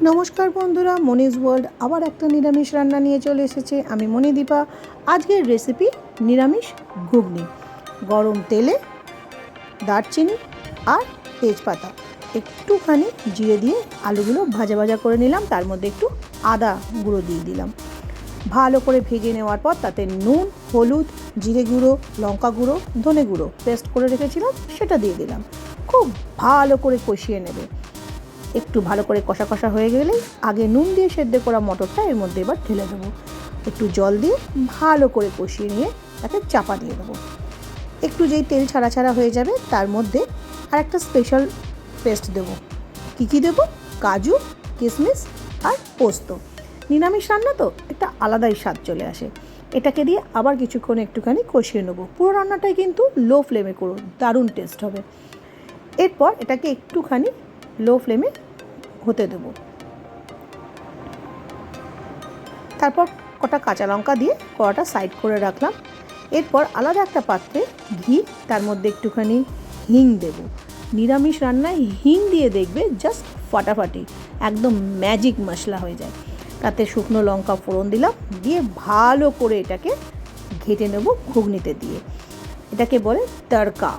নমস্কার বন্ধুরা, Moniz world আবার একটা নিরামিষ রান্না নিয়ে চলে এসেছে। আমি মণিদীপা। আজকের রেসিপি নিরামিষ ঘুগনি। গরম তেলে দারচিনি আর তেজপাতা, একটুখানি জিরে দিয়ে আলুগুলো ভাজা ভাজা করে নিলাম। তার মধ্যে একটু আদা গুঁড়ো দিয়ে দিলাম। ভালো করে ভেজে নেওয়ার পর তাতে নুন, হলুদ, জিরে গুঁড়ো, লঙ্কা গুঁড়ো, ধনে গুঁড়ো পেস্ট করে রেখেছিলাম সেটা দিয়ে দিলাম। খুব ভালো করে কষিয়ে নেবে। একটু ভালো করে কষা কষা হয়ে গেলেই আগে নুন দিয়ে সেদ্ধ করা মটরটা এর মধ্যে এবার ঢেলে দেবো। একটু জল দিয়ে ভালো করে কষিয়ে নিয়ে তাকে চাপা দিয়ে দেবো। একটু যেই তেল ছাড়া ছাড়া হয়ে যাবে তার মধ্যে আর একটা স্পেশাল পেস্ট দেবো। কী দেবো? কাজু, কিশমিশ আর পোস্ত। নিরামিষ রান্না তো একটা আলাদাই স্বাদ চলে আসে। এটাকে দিয়ে আবার কিছুক্ষণ একটুখানি কষিয়ে নেবো। পুরো রান্নাটাই কিন্তু লো ফ্লেমে করো, দারুণ টেস্ট হবে। এরপর এটাকে একটুখানি লো ফ্লেমে হতে দেব। তারপর কটা কাঁচা লঙ্কা দিয়ে কড়াটা সাইড করে রাখলাম। এরপর আলাদা একটা পাত্রে ঘি, তার মধ্যে একটুখানি হিং দেব। নিরামিষ রান্নায় হিং দিয়ে দেখবে জাস্ট ফাটাফাটি, একদম ম্যাজিক মশলা হয়ে যায়। তাতে শুকনো লঙ্কা ফোড়ন দিলাম, দিয়ে ভালো করে এটাকে ঘেটে নেব ঘুগনিতে দিয়ে। এটাকে বলে তড়কা।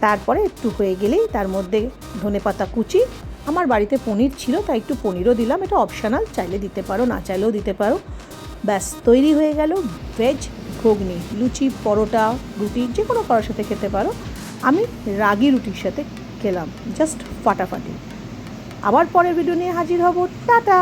তারপরে একটু হয়ে গেলেই তার মধ্যে ধনেপাতা কুচি, আমার বাড়িতে পনির ছিল তাই একটু পনিরও দিলাম। এটা অপশনাল, চাইলে দিতে পারো, না চাইলেও দিতে পারো। ব্যাস তৈরি হয়ে গেল ভেজ ঘুগনি। লুচি, পরোটা, রুটি যে কোনো কারোর সাথে খেতে পারো। আমি রাগি রুটির সাথে খেলাম, জাস্ট ফাটাফাটি। আবার পরের ভিডিও নিয়ে হাজির হব। টাটা।